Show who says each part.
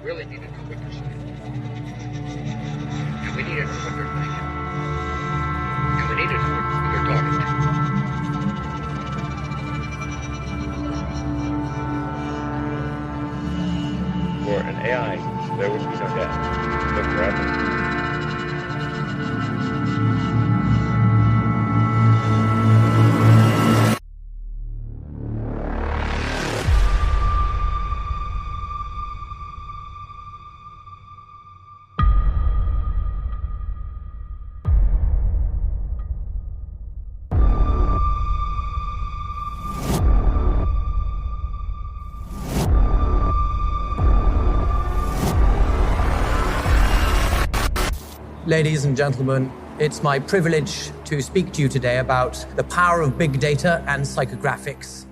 Speaker 1: really need to know what they're saying. And we need to know what they're thinking. And we need to know who they're talking to.
Speaker 2: For an AI, there would be no death. Live forever.
Speaker 3: Ladies and gentlemen, it's my privilege to speak to you today about the power of big data and psychographics.